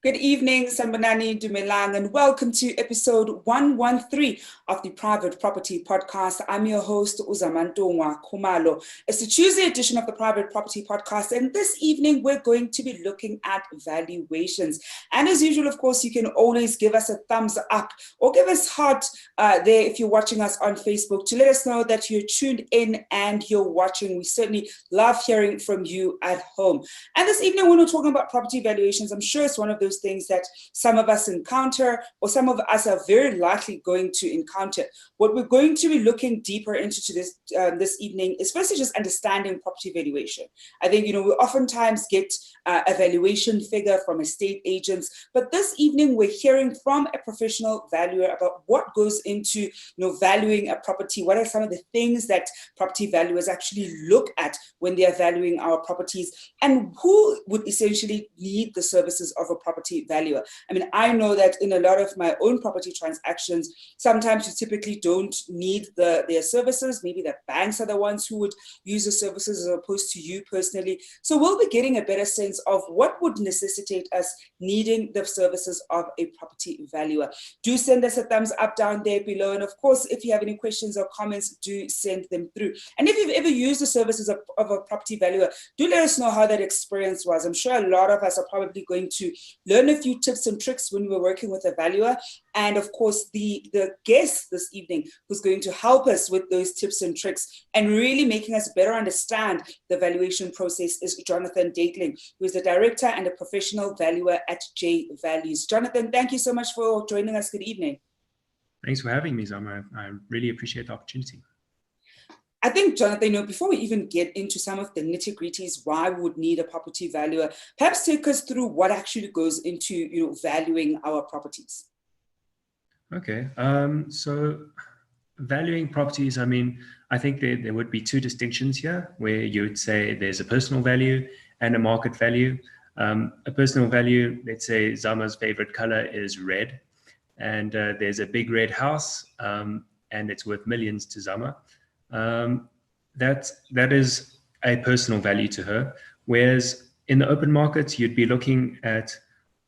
Good evening, Sanbanani Dumelang, and welcome to episode 113 of the Private Property Podcast. I'm your host, Zama Khumalo. It's the Tuesday edition of the Private Property Podcast, and this evening we're going to be looking at valuations. And as usual, of course, you can always give us a thumbs up or give us heart there if you're watching us on Facebook to let us know that you're tuned in and you're watching. We certainly love hearing from you at home. And this evening, when we're talking about property valuations, I'm sure it's one of those things that some of us encounter or some of us are very likely going to encounter. What we're going to be looking deeper into this evening is firstly just understanding property valuation. I think, we oftentimes get a valuation figure from estate agents, but this evening we're hearing from a professional valuer about what goes into valuing a property. What are some of the things that property valuers actually look at when they are valuing our properties, and who would essentially need the services of a property valuer? I mean, I know that in a lot of my own property transactions, sometimes you typically don't need their services. Maybe the banks are the ones who would use the services as opposed to you personally. So we'll be getting a better sense of what would necessitate us needing the services of a property valuer. Do send us a thumbs up down there below. And of course, if you have any questions or comments, do send them through. And if you've ever used the services of a property valuer, do let us know how that experience was. I'm sure a lot of us are probably going to learn a few tips and tricks when we're working with a valuer. And of course, the guest this evening who's going to help us with those tips and tricks and really making us better understand the valuation process is Jonathan Dateling, who is the director and a professional valuer at J Values. Jonathan, thank you so much for joining us. Good evening. Thanks for having me, Zama. I really appreciate the opportunity. I think, Jonathan, before we even get into some of the nitty-gritties, why we would need a property valuer, perhaps take us through what actually goes into, valuing our properties. Okay, so valuing properties, I think there would be two distinctions here, where you would say there's a personal value and a market value. A personal value, let's say Zama's favorite color is red, and there's a big red house, and it's worth millions to Zama. That is a personal value to her. Whereas in the open market, you'd be looking at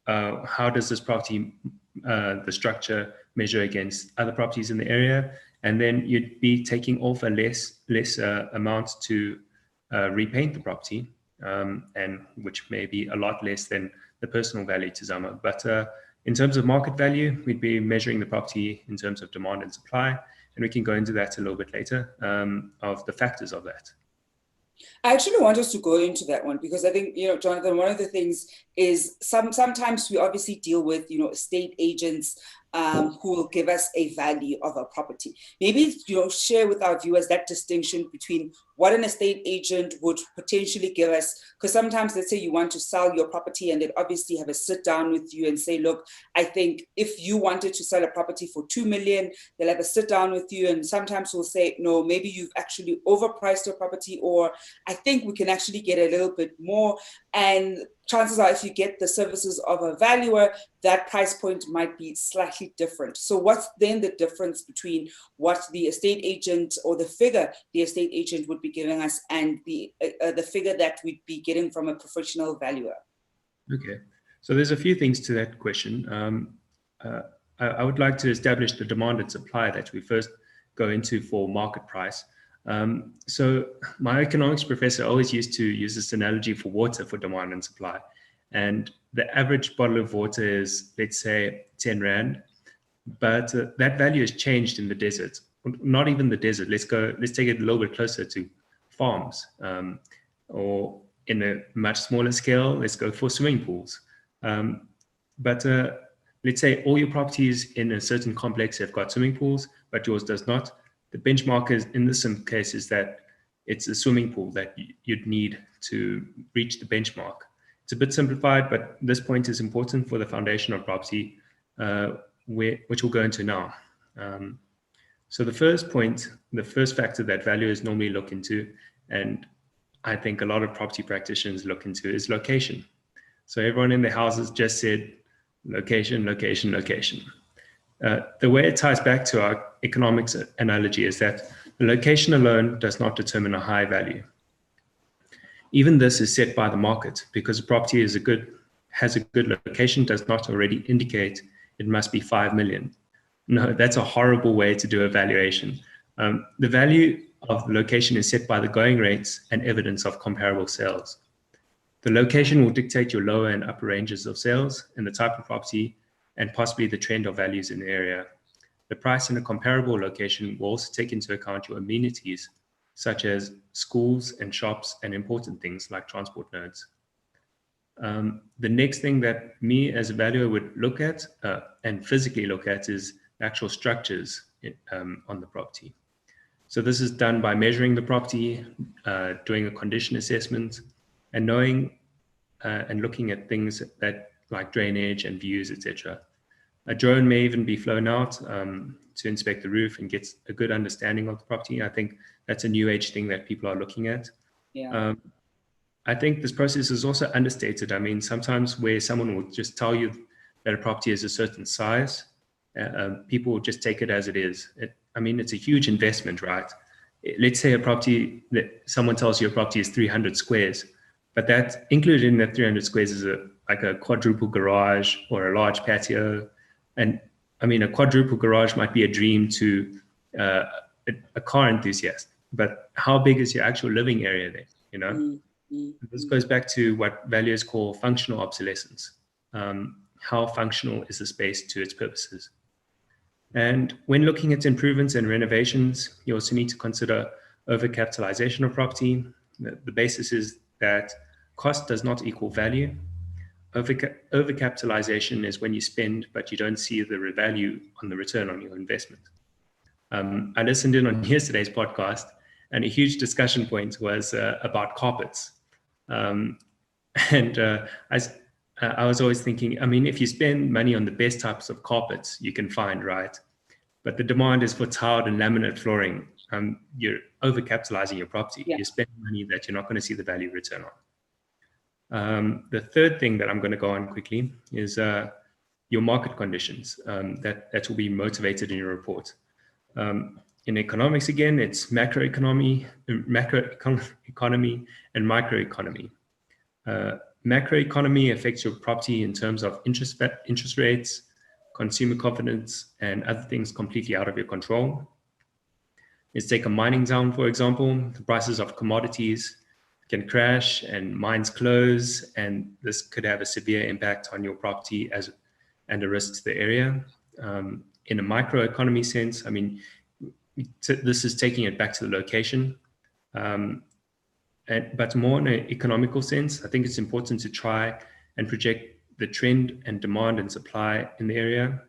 how does this property, the structure, measure against other properties in the area, and then you'd be taking off a less amount to repaint the property, and which may be a lot less than the personal value to Zama. But in terms of market value, we'd be measuring the property in terms of demand and supply, and we can go into that a little bit later, of the factors of that. I actually want us to go into that one because I think, Jonathan, one of the things is sometimes we obviously deal with, estate agents who will give us a value of a property. Maybe, share with our viewers that distinction between what an estate agent would potentially give us. Because sometimes, let's say you want to sell your property and they'd obviously have a sit down with you and say, look, I think if you wanted to sell a property for 2 million, they'll have a sit down with you. And sometimes we'll say, no, maybe you've actually overpriced your property, or I think we can actually get a little bit more. And chances are, if you get the services of a valuer, that price point might be slightly different. So what's then the difference between what the estate agent or the figure the estate agent would be giving us and the figure that we'd be getting from a professional valuer? Okay, so there's a few things to that question. I would like to establish the demand and supply that we first go into for market price. So my economics professor always used to use this analogy for water for demand and supply. And the average bottle of water is, let's say, 10 Rand, but that value has changed in the desert. Not even the desert. Let's take it a little bit closer to farms, or in a much smaller scale, let's go for swimming pools. But let's say all your properties in a certain complex have got swimming pools, but yours does not. The benchmark is, in some cases, that it's a swimming pool that you'd need to reach the benchmark. It's a bit simplified, but this point is important for the foundation of property, which we'll go into now. So the first point, the first factor that valuers normally look into, and I think a lot of property practitioners look into, is location. So everyone in their houses just said location, location, location. The way it ties back to our economics analogy is that the location alone does not determine a high value. Even this is set by the market, because a property is a good has a good location does not already indicate it must be 5 million. No, that's a horrible way to do a valuation. The value of the location is set by the going rates and evidence of comparable sales. The location will dictate your lower and upper ranges of sales and the type of property and possibly the trend of values in the area. The price in a comparable location will also take into account your amenities, such as schools and shops and important things like transport nodes. The next thing that me as a valuer would look at and physically look at is the actual structures on the property. So this is done by measuring the property, doing a condition assessment, and knowing and looking at things that like drainage and views, etc. A drone may even be flown out to inspect the roof and get a good understanding of the property. I think that's a new age thing that people are looking at. Yeah. I think this process is also understated. I mean, sometimes where someone will just tell you that a property is a certain size, people will just take it as it is. I mean, it's a huge investment, right? Let's say a property that someone tells you a property is 300 squares, but that included in that 300 squares is like a quadruple garage or a large patio. And I mean, a quadruple garage might be a dream to a car enthusiast, but how big is your actual living area there? You know, this goes back to what valuers call functional obsolescence. How functional is the space to its purposes? And when looking at improvements and renovations, you also need to consider overcapitalization of property. The basis is that cost does not equal value. Overcapitalization is when you spend, but you don't see the value on the return on your investment. I listened in on yesterday's podcast, and a huge discussion point was about carpets. I was always thinking, I mean, if you spend money on the best types of carpets you can find, right? But the demand is for tiled and laminate flooring. You're overcapitalizing your property. Yeah. You spend money that you're not going to see the value return on. The third thing that I'm going to go on quickly is your market conditions that will be motivated in your report. In economics, again, it's macroeconomy, and microeconomy. Macroeconomy affects your property in terms of interest rates, consumer confidence, and other things completely out of your control. Let's take a mining town, for example. The prices of commodities can crash and mines close, and this could have a severe impact on your property and a risk to the area. In a microeconomy sense, I mean, this is taking it back to the location. But more in an economical sense, I think it's important to try and project the trend and demand and supply in the area.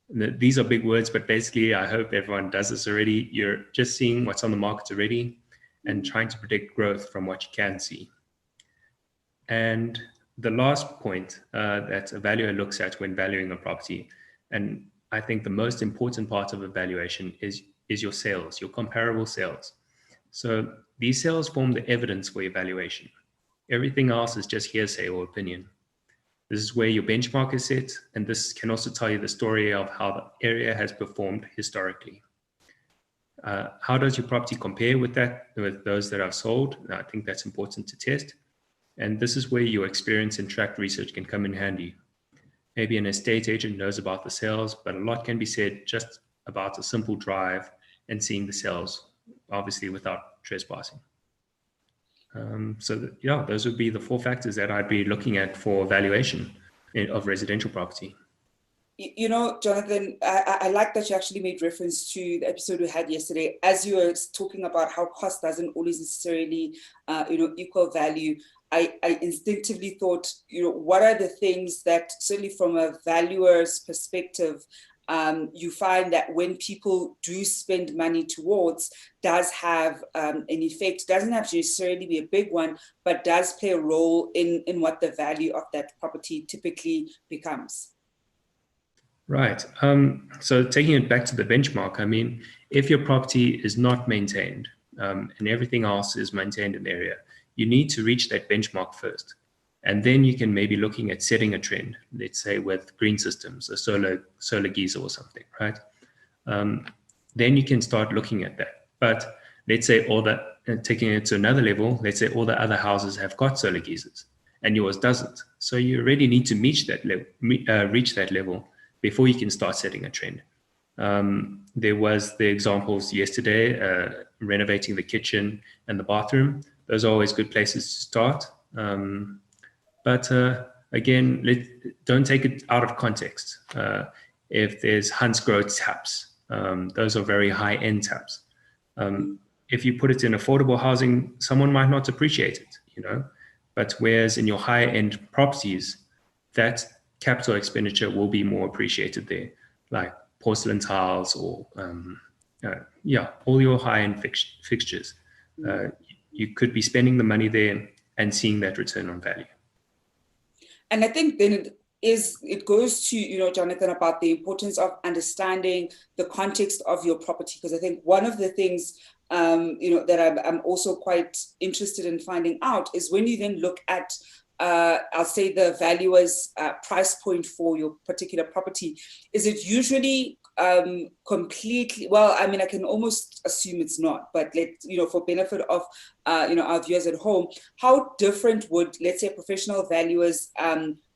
These are big words, but basically I hope everyone does this already. You're just seeing what's on the market already and trying to predict growth from what you can see. And the last point that a valuer looks at when valuing a property, and I think the most important part of evaluation is your sales, your comparable sales. So these sales form the evidence for evaluation. Everything else is just hearsay or opinion. This is where your benchmark is set, and this can also tell you the story of how the area has performed historically. How does your property compare with those that are sold? I think that's important to test. And this is where your experience and track research can come in handy. Maybe an estate agent knows about the sales, but a lot can be said just about a simple drive and seeing the sales, obviously without trespassing. Those would be the 4 factors that I'd be looking at for valuation of residential property. You know, Jonathan, I like that you actually made reference to the episode we had yesterday, as you were talking about how cost doesn't always necessarily, equal value. I instinctively thought, what are the things that certainly from a valuer's perspective, you find that when people do spend money towards does have an effect, doesn't have to necessarily be a big one, but does play a role in what the value of that property typically becomes. Right. So taking it back to the benchmark, I mean, if your property is not maintained and everything else is maintained in the area, you need to reach that benchmark first. And then you can maybe looking at setting a trend, let's say with green systems, a solar geyser or something, right? Then you can start looking at that. But let's say taking it to another level, let's say all the other houses have got solar geysers and yours doesn't. So you already need to reach that level before you can start setting a trend. There was the examples yesterday, renovating the kitchen and the bathroom. Those are always good places to start. But again, don't take it out of context. If there's Hansgrohe taps, those are very high-end taps. If you put it in affordable housing, someone might not appreciate it, But whereas in your high-end properties, that capital expenditure will be more appreciated there, like porcelain tiles or all your high-end fixtures. You could be spending the money there and seeing that return on value. And I think then it goes to, Jonathan, about the importance of understanding the context of your property. Because I think one of the things, that I'm also quite interested in finding out is when you then look at, I'll say the valuer's price point for your particular property, is it usually completely, well, I mean, I can almost assume it's not, but for benefit of, our viewers at home, how different would, let's say, a professional valuer's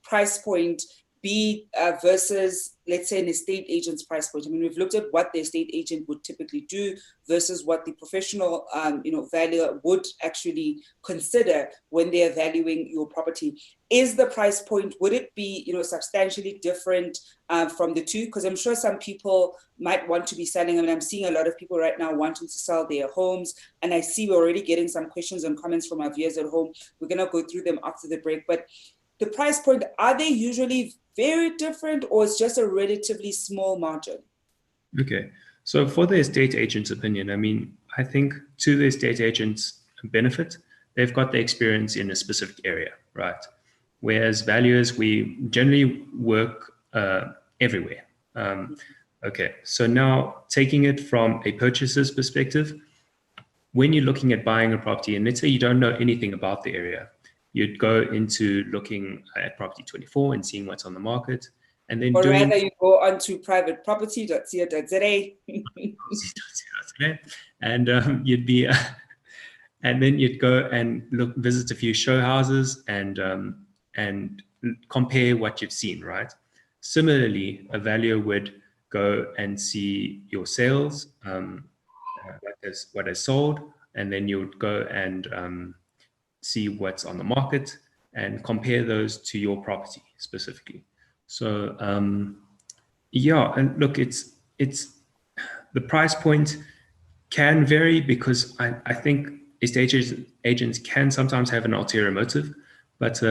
price point be versus, let's say, an estate agent's price point? I mean, we've looked at what the estate agent would typically do versus what the professional, valuer would actually consider when they're valuing your property. Is the price point, would it be, substantially different from the two? Because I'm sure some people might want to be selling. I mean, I'm seeing a lot of people right now wanting to sell their homes, and I see we're already getting some questions and comments from our viewers at home. We're going to go through them after the break, but the price point, are they usually very different, or it's just a relatively small margin? Okay, so for the estate agent's opinion, I mean, I think to the estate agent's benefit, they've got the experience in a specific area, right? Whereas valuers, we generally work everywhere. Okay, so now taking it from a purchaser's perspective, when you're looking at buying a property, and let's say you don't know anything about the area, you'd go into looking at Property 24 and seeing what's on the market, and then rather you go onto privateproperty.co.za and you'd be, and then you'd go and visit a few show houses and compare what you've seen, right? Similarly, a valuer would go and see your sales, what has sold, and then you would go and see what's on the market and compare those to your property specifically. So and look, it's the price point can vary because I think estate agents can sometimes have an ulterior motive, but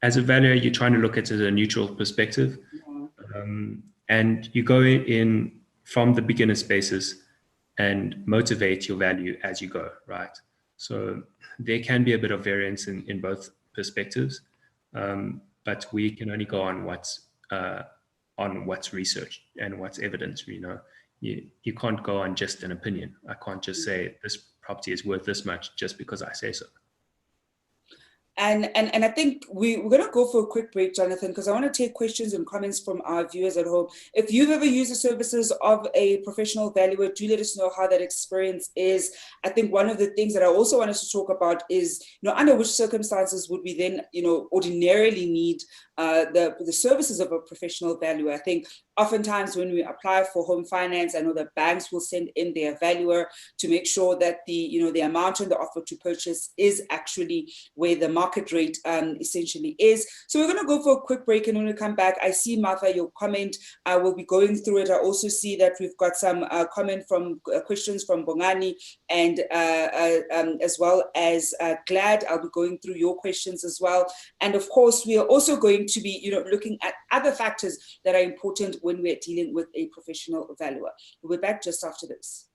as a valuer, you're trying to look at it as a neutral perspective, and you go in from the beginner spaces and motivate your value as you go, right? So there can be a bit of variance in both perspectives, but we can only go on what's researched and what's evidence. You can't go on just an opinion. I can't just say this property is worth this much just because I say so. And I think we're going to go for a quick break, Jonathan, because I want to take questions and comments from our viewers at home. If you've ever used the services of a professional valuer, do let us know how that experience is. I think one of the things that I also wanted to talk about is, under which circumstances would we then, ordinarily need the services of a professional valuer. I think oftentimes when we apply for home finance, I know that banks will send in their valuer to make sure that the amount and the offer to purchase is actually where the market rate essentially is. So we're going to go for a quick break, and when we come back, I see, Martha, your comment. I will be going through it. I also see that we've got some questions from Bongani, and as well as Glad. I'll be going through your questions as well. And of course, we are also going to be looking at other factors that are important when we're dealing with a professional valuer. We'll be back just after this.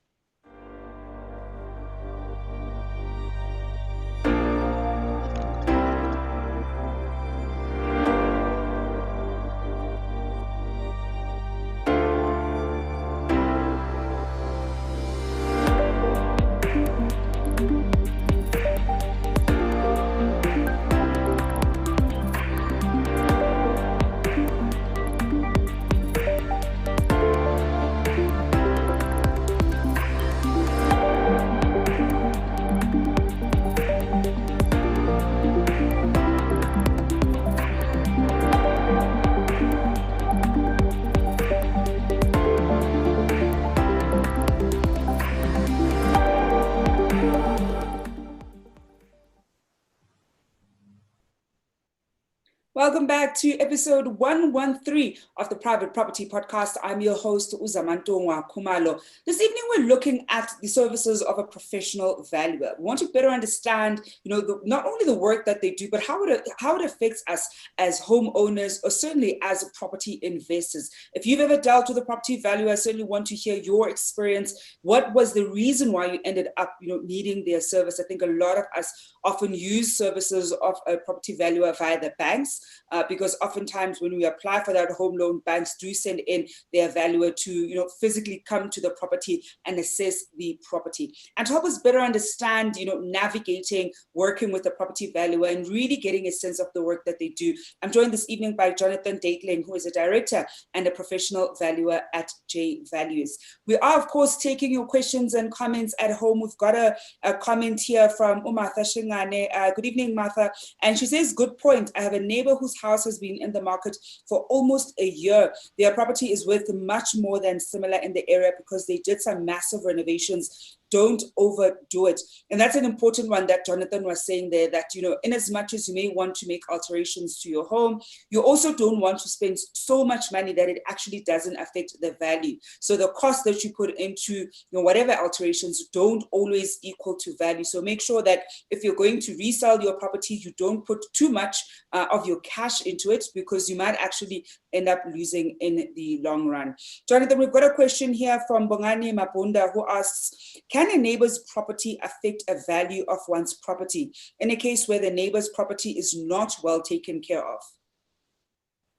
Welcome back to episode 113 of the Private Property Podcast. I'm your host, Zama Khumalo. This evening, we're looking at the services of a professional valuer. We want to better understand, not only the work that they do, but how it affects us as homeowners or certainly as property investors. If you've ever dealt with a property valuer, I certainly want to hear your experience. What was the reason why you ended up, needing their service? I think a lot of us often use services of a property valuer via the banks. Because oftentimes when we apply for that home loan, banks do send in their valuer to, physically come to the property and assess the property. And to help us better understand, navigating, working with the property valuer and really getting a sense of the work that they do, I'm joined this evening by Jonathan Dateling, who is a director and a professional valuer at J Values. We are, of course, taking your questions and comments at home. We've got a comment here from Martha Shingane. Good evening, Martha. And she says, good point. I have a neighbor whose house has been in the market for almost a year. Their property is worth much more than similar in the area because they did some massive renovations. Don't overdo it. And that's an important one that Jonathan was saying there, that, in as much as you may want to make alterations to your home, you also don't want to spend so much money that it actually doesn't affect the value. So the cost that you put into whatever alterations don't always equal to value. So make sure that if you're going to resell your property, you don't put too much of your cash into it, because you might actually end up losing in the long run. Jonathan, we've got a question here from Bongani Mabunda, who asks, can a neighbor's property affect a value of one's property in a case where the neighbor's property is not well taken care of?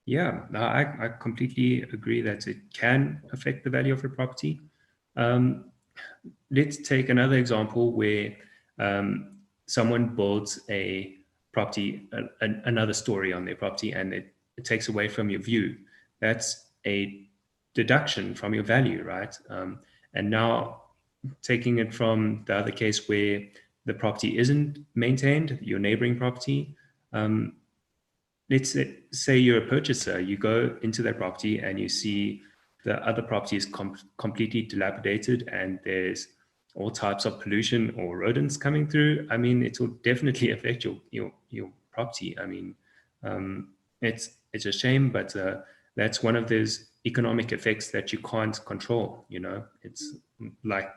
Yeah, I completely agree that it can affect the value of your property. Let's take another example where someone builds a property, another story on their property, and it takes away from your view. That's a deduction from your value, right? And now taking it from the other case where the property isn't maintained, your neighboring property, let's say you're a purchaser, you go into that property and you see the other property is completely dilapidated and there's all types of pollution or rodents coming through. I mean, it will definitely affect your property. I mean, it's a shame, but that's one of those economic effects that you can't control. It's like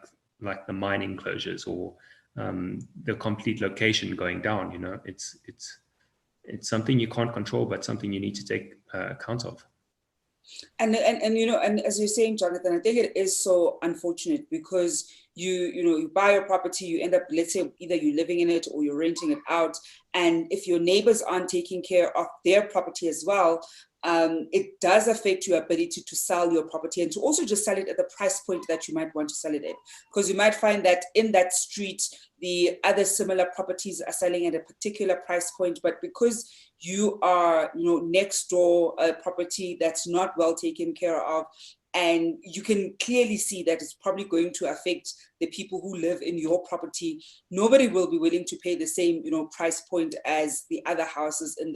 the mining closures or the complete location going down. It's something you can't control, but something you need to take account of. And as you're saying, Jonathan, I think it is so unfortunate because you buy a property, you end up, let's say, either you're living in it or you're renting it out. And if your neighbors aren't taking care of their property as well, it does affect your ability to sell your property and to also just sell it at the price point that you might want to sell it at. Because you might find that in that street, the other similar properties are selling at a particular price point, but because you are, next door a property that's not well taken care of, and you can clearly see that it's probably going to affect the people who live in your property, nobody will be willing to pay the same, price point as the other houses in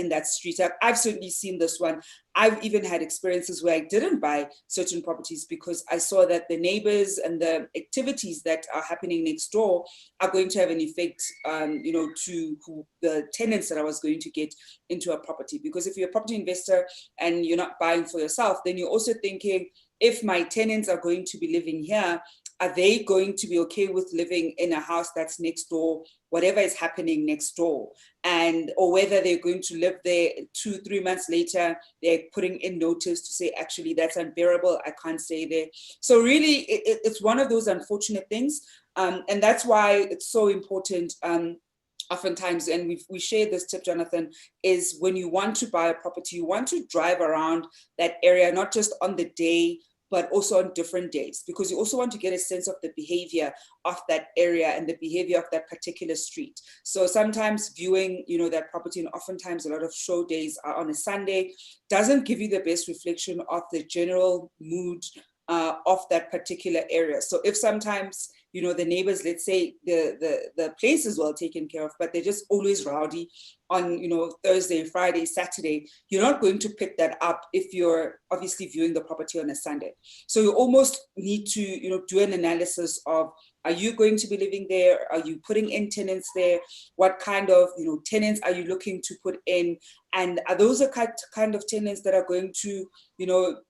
that street. I've certainly seen this one. I've even had experiences where I didn't buy certain properties because I saw that the neighbors and the activities that are happening next door are going to have an effect, to the tenants that I was going to get into a property. Because if you're a property investor and you're not buying for yourself, then you're also thinking, if my tenants are going to be living here, are they going to be okay with living in a house that's next door, whatever is happening next door? Or whether they're going to live there 2-3 months later, they're putting in notice to say, actually, that's unbearable, I can't stay there. So really, it's one of those unfortunate things. And that's why it's so important, oftentimes, and we share this tip, Jonathan, is when you want to buy a property, you want to drive around that area, not just on the day, but also on different days, because you also want to get a sense of the behavior of that area and the behavior of that particular street. So sometimes viewing, that property, and oftentimes a lot of show days are on a Sunday, doesn't give you the best reflection of the general mood of that particular area. So if sometimes, the neighbors, let's say the place is well taken care of, but they're just always rowdy on, Thursday, Friday, Saturday, you're not going to pick that up if you're obviously viewing the property on a Sunday. So you almost need to, do an analysis of Are you going to be living there? Are you putting in tenants there? What kind of tenants are you looking to put in? And are those the kind of tenants that are going to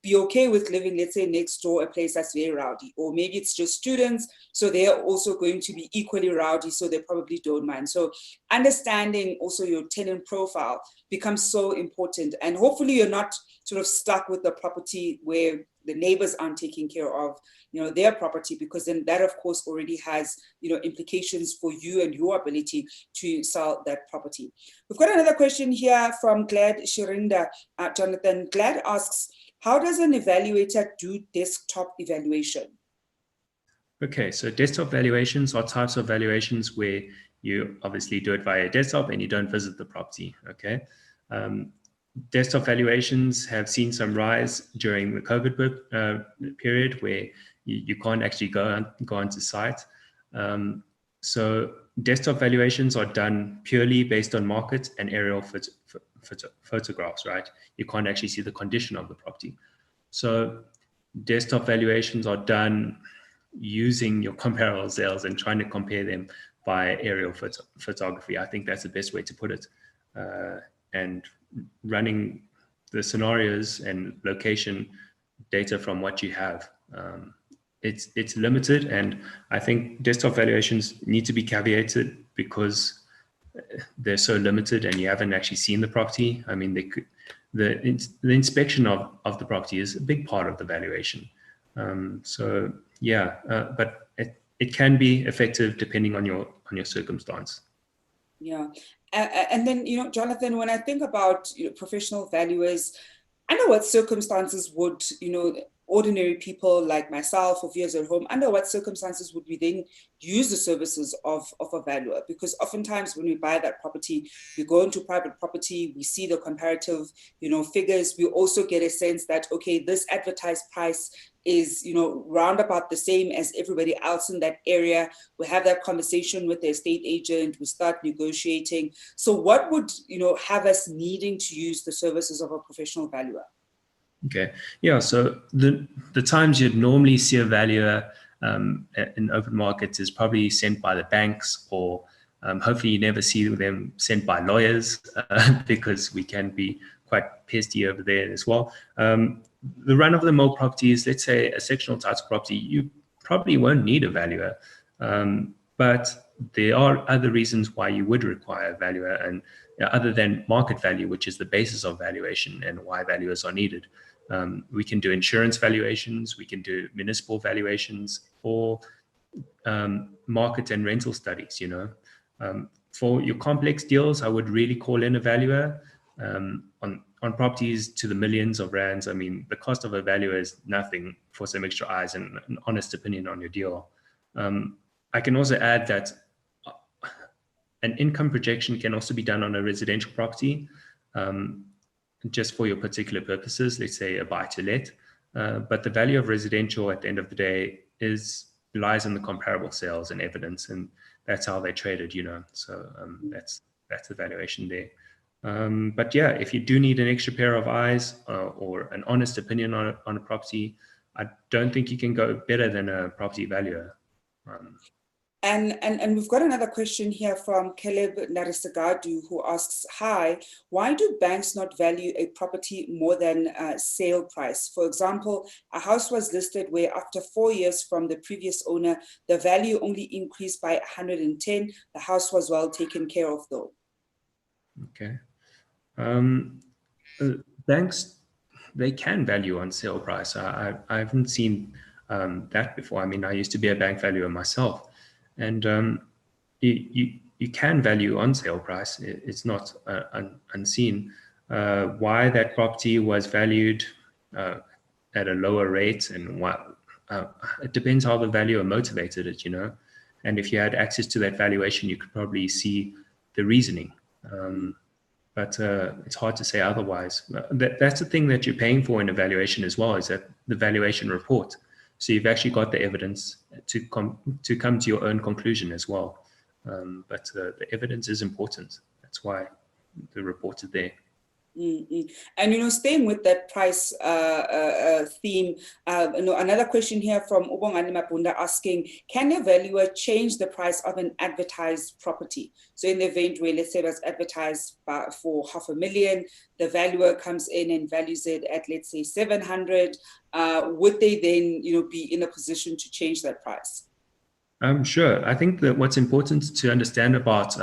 be okay with living, let's say, next door a place that's very rowdy? Or maybe it's just students, so they're also going to be equally rowdy, so they probably don't mind. So understanding also your tenant profile becomes so important. And hopefully you're not sort of stuck with the property where the neighbors aren't taking care of their property, because then that of course already has implications for you and your ability to sell that property. We've got another question here from Glad Shirinda. Jonathan, Glad asks, how does an evaluator do desktop evaluation? Okay, so desktop valuations are types of valuations where you obviously do it via desktop and you don't visit the property. Okay. Desktop valuations have seen some rise during the COVID period, where you can't actually go onto site. So desktop valuations are done purely based on market and aerial photographs, right? You can't actually see the condition of the property. So desktop valuations are done using your comparable sales and trying to compare them by aerial photography. I think that's the best way to put it. And running the scenarios and location data from what you have. It's limited, and I think desktop valuations need to be caveated because they're so limited and you haven't actually seen the property. I mean, the inspection of the property is a big part of the valuation. So yeah, but it can be effective depending on your circumstance. Yeah. And then, Jonathan, when I think about professional valuers, under what circumstances would, ordinary people like myself or viewers at home, under what circumstances would we then use the services of a valuer? Because oftentimes when we buy that property, we go into private property, we see the comparative, figures. We also get a sense that, okay, this advertised price is, round about the same as everybody else in that area. We have that conversation with the estate agent, we start negotiating. So what would, have us needing to use the services of a professional valuer? Okay. Yeah. So the times you'd normally see a valuer in open markets is probably sent by the banks, or hopefully you never see them sent by lawyers because we can be quite pesty over there as well. The run-of-the-mill properties, let's say a sectional type of property, you probably won't need a valuer. But there are other reasons why you would require a valuer, and other than market value, which is the basis of valuation and why valuers are needed. We can do insurance valuations, we can do municipal valuations, or market and rental studies. For your complex deals, I would really call in a valuer. On properties to the millions of rands, I mean, the cost of a valuer is nothing for some extra eyes and an honest opinion on your deal. I can also add that an income projection can also be done on a residential property, just for your particular purposes, let's say a buy to let. But the value of residential at the end of the day lies in the comparable sales and evidence, and that's how they're traded, So that's the valuation there. But yeah, if you do need an extra pair of eyes or an honest opinion on a property, I don't think you can go better than a property valuer. And we've got another question here from Caleb Narisagadu, who asks, hi, why do banks not value a property more than sale price? For example, a house was listed where after 4 years from the previous owner, the value only increased by 110. The house was well taken care of though. Okay. Banks, they can value on sale price. I haven't seen that before. I mean, I used to be a bank valuer myself. And you can value on sale price. It's not unseen. Why that property was valued at a lower rate, and what it depends how the valuer motivated it, And if you had access to that valuation, you could probably see the reasoning. But it's hard to say otherwise. That's the thing that you're paying for in a valuation as well, is that the valuation report. So you've actually got the evidence to come to your own conclusion as well. But the evidence is important. That's why the report is there. And staying with that price theme, another question here from Ubongani Mapunda asking, can a valuer change the price of an advertised property? So in the event where, let's say, it was advertised for 500,000, the valuer comes in and values it at, let's say, 700, would they then be in a position to change that price? Sure. I think that what's important to understand about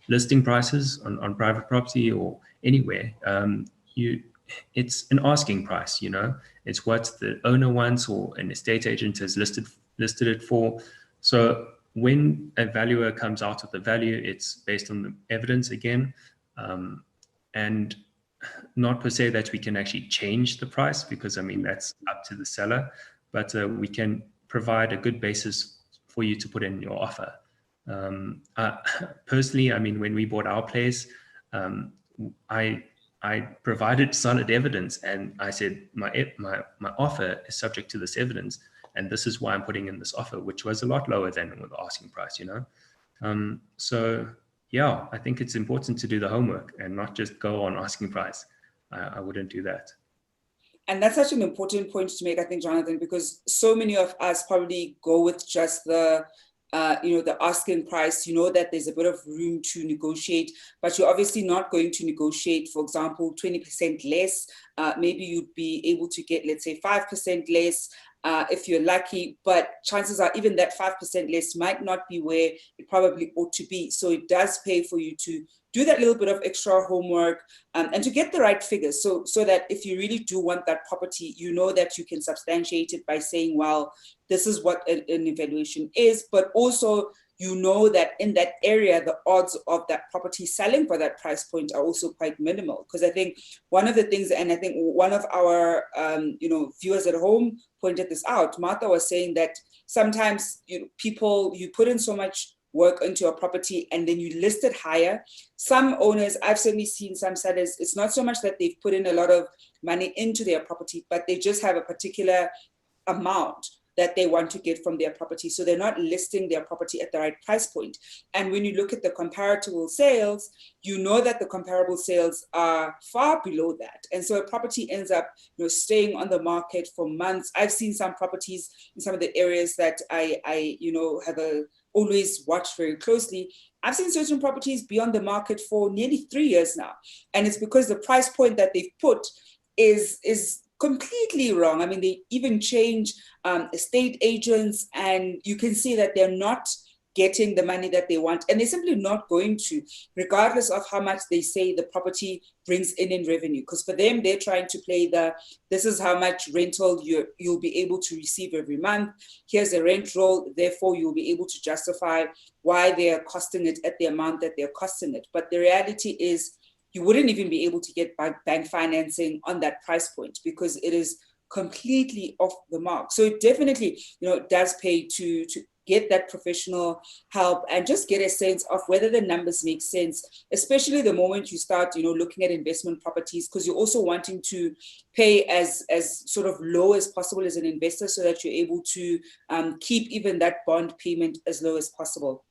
listing prices on private property or anywhere, it's an asking price. It's what the owner wants or an estate agent has listed it for. So when a valuer comes out with the value, it's based on the evidence again, and not per se that we can actually change the price, because that's up to the seller, but we can provide a good basis for you to put in your offer. Personally, when we bought our place, I provided solid evidence, and I said my offer is subject to this evidence, and this is why I'm putting in this offer, which was a lot lower than the asking price. So yeah, I think it's important to do the homework and not just go on asking price. I wouldn't do that. And that's such an important point to make, I think, Jonathan, because so many of us probably go with just the asking price, that there's a bit of room to negotiate, but you're obviously not going to negotiate, for example, 20% less. Maybe you'd be able to get, let's say, 5% less if you're lucky, but chances are even that 5% less might not be where it probably ought to be. So it does pay for you to do that little bit of extra homework and to get the right figures, so that if you really do want that property, that you can substantiate it by saying, well, this is what an evaluation is, but also that in that area, the odds of that property selling for that price point are also quite minimal. Because I think one of the things, and I think one of our viewers at home pointed this out, Martha was saying that sometimes people, you put in so much work into a property and then you list it higher. Some owners, I've certainly seen some sellers, it's not so much that they've put in a lot of money into their property, but they just have a particular amount that they want to get from their property. So they're not listing their property at the right price point. And when you look at the comparable sales, that the comparable sales are far below that. And so a property ends up staying on the market for months. I've seen some properties in some of the areas that I have always watched very closely. I've seen certain properties be on the market for nearly 3 years now. And it's because the price point that they've put is completely wrong. They even change estate agents, and you can see that they're not getting the money that they want, and they're simply not going to, regardless of how much they say the property brings in revenue. Because for them, they're trying to play this is how much rental you'll be able to receive every month. Here's a rent roll, therefore you'll be able to justify why they're costing it at the amount that they're costing it. But the reality is, you wouldn't even be able to get bank financing on that price point because it is completely off the mark. So it definitely, does pay to get that professional help and just get a sense of whether the numbers make sense, especially the moment you start, looking at investment properties, because you're also wanting to pay as sort of low as possible as an investor so that you're able to keep even that bond payment as low as possible.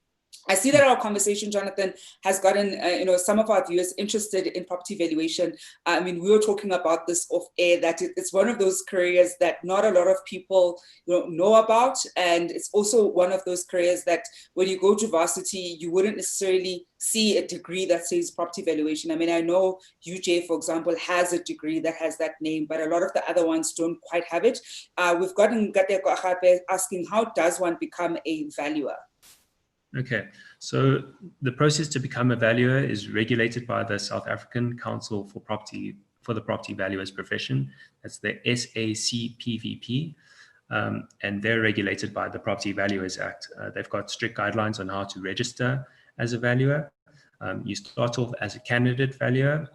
I see that our conversation, Jonathan, has gotten some of our viewers interested in property valuation. We were talking about this off air, that it's one of those careers that not a lot of people know about, and it's also one of those careers that when you go to varsity, you wouldn't necessarily see a degree that says property valuation. I know UJ, for example, has a degree that has that name, but a lot of the other ones don't quite have it. We've gotten Gateko Ahape asking, how does one become a valuer? Okay, so the process to become a valuer is regulated by the South African Council for the Property Valuers Profession. That's the SACPVP, and they're regulated by the Property Valuers Act. They've got strict guidelines on how to register as a valuer. You start off as a candidate valuer,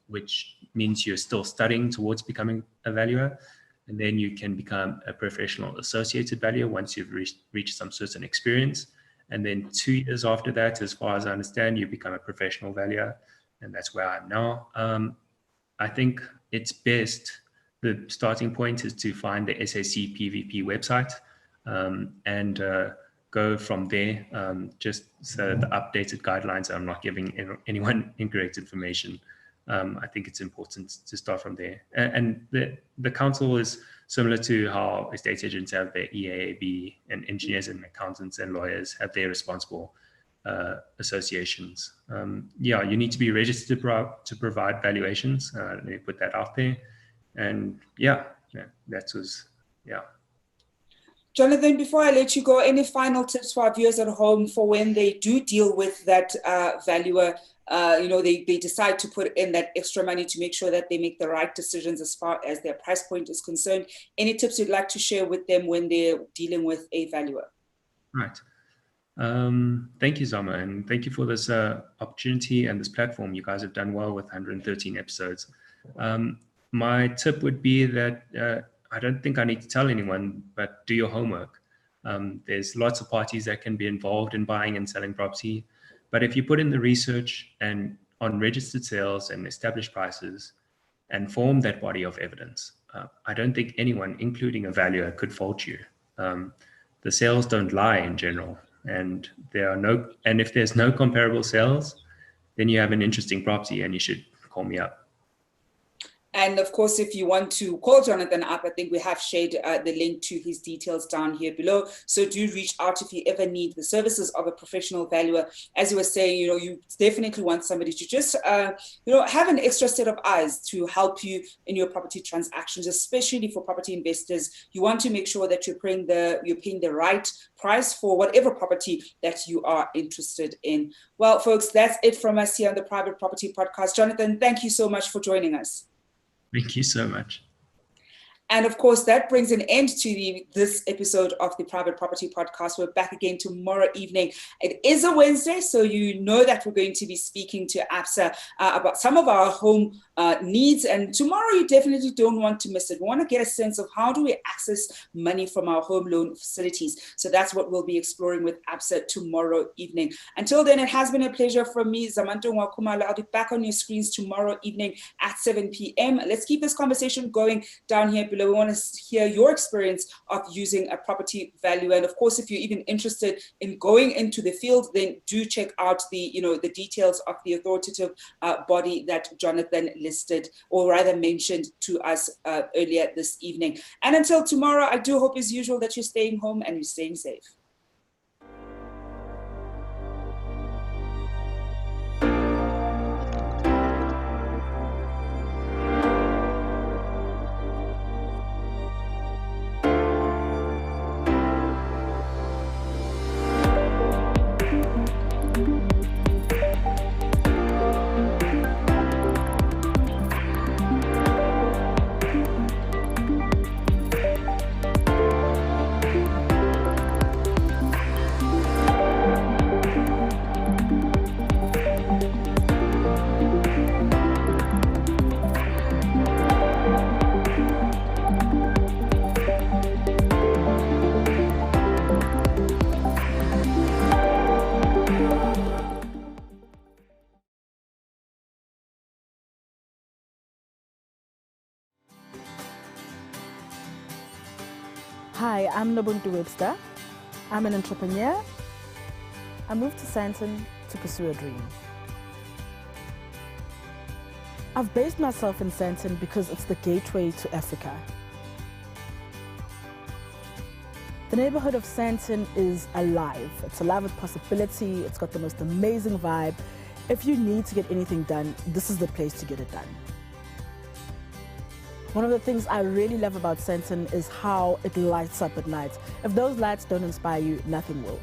which means you're still studying towards becoming a valuer. And then you can become a professional associated valuer once you've reached some certain experience. And then 2 years after that, as far as I understand, you become a professional valuer. And that's where I'm now. I think it's best, the starting point is to find the SAC PVP website and go from there, just so the updated guidelines, I'm not giving anyone incorrect information. I think it's important to start from there. And the council is similar to how estate agents have their EAAB, and engineers and accountants and lawyers have their responsible associations. Yeah, you need to be registered to provide valuations. Let me put that out there. And yeah, that was, yeah. Jonathan, before I let you go, any final tips for our viewers at home for when they do deal with that valuer? They decide to put in that extra money to make sure that they make the right decisions as far as their price point is concerned. Any tips you'd like to share with them when they're dealing with a valuer? Right. Thank you, Zama, and thank you for this opportunity and this platform. You guys have done well with 113 episodes. My tip would be that I don't think I need to tell anyone, but do your homework. There's lots of parties that can be involved in buying and selling property. But if you put in the research and on registered sales and established prices and form that body of evidence, I don't think anyone, including a valuer, could fault you. The sales don't lie in general, and if there's no comparable sales, then you have an interesting property and you should call me up. And of course, if you want to call Jonathan up, I think we have shared the link to his details down here below. So do reach out if you ever need the services of a professional valuer. As you were saying, you definitely want somebody to just, have an extra set of eyes to help you in your property transactions, especially for property investors. You want to make sure that you're paying the right price for whatever property that you are interested in. Well, folks, that's it from us here on the Private Property Podcast. Jonathan, thank you so much for joining us. Thank you so much. And of course, that brings an end to this episode of the Private Property Podcast. We're back again tomorrow evening. It is a Wednesday, so you know that we're going to be speaking to ABSA about some of our home needs. And tomorrow, you definitely don't want to miss it. We want to get a sense of how do we access money from our home loan facilities. So that's what we'll be exploring with ABSA tomorrow evening. Until then, it has been a pleasure from me, Zama Khumalo. I'll be back on your screens tomorrow evening at 7 p.m. Let's keep this conversation going down here below. We want to hear your experience of using a property valuer. And of course, if you're even interested in going into the field, then do check out the details of the authoritative body that Jonathan listed, or rather mentioned to us earlier this evening. And until tomorrow, I do hope as usual that you're staying home and you're staying safe. Hi, I'm Nobuntu Webster. I'm an entrepreneur. I moved to Sandton to pursue a dream. I've based myself in Sandton because it's the gateway to Africa. The neighborhood of Sandton is alive. It's alive with possibility. It's got the most amazing vibe. If you need to get anything done, this is the place to get it done. One of the things I really love about Sandton is how it lights up at night. If those lights don't inspire you, nothing will.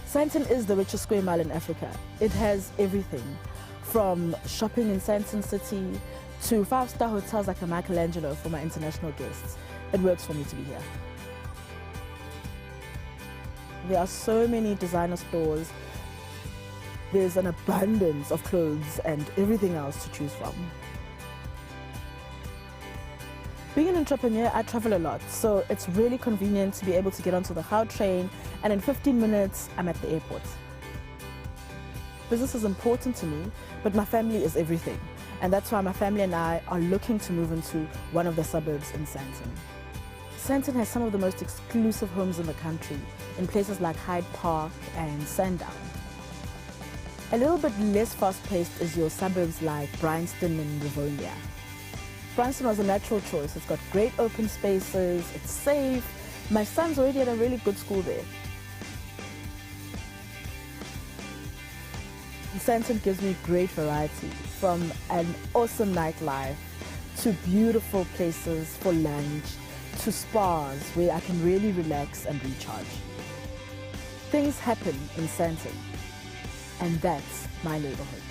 Sandton is the richest square mile in Africa. It has everything, from shopping in Sandton City to five-star hotels like a Michelangelo for my international guests. It works for me to be here. There are so many designer stores. There's an abundance of clothes and everything else to choose from. Being an entrepreneur, I travel a lot, so it's really convenient to be able to get onto the Gau train, and in 15 minutes, I'm at the airport. Business is important to me, but my family is everything, and that's why my family and I are looking to move into one of the suburbs in Sandton. Sandton has some of the most exclusive homes in the country, in places like Hyde Park and Sandown. A little bit less fast-paced is your suburbs like Bryanston and Rivonia. Bryanston was a natural choice. It's got great open spaces, it's safe. My son's already at a really good school there. Sandton gives me great variety, from an awesome nightlife to beautiful places for lunch to spas where I can really relax and recharge. Things happen in Sandton, and that's my neighborhood.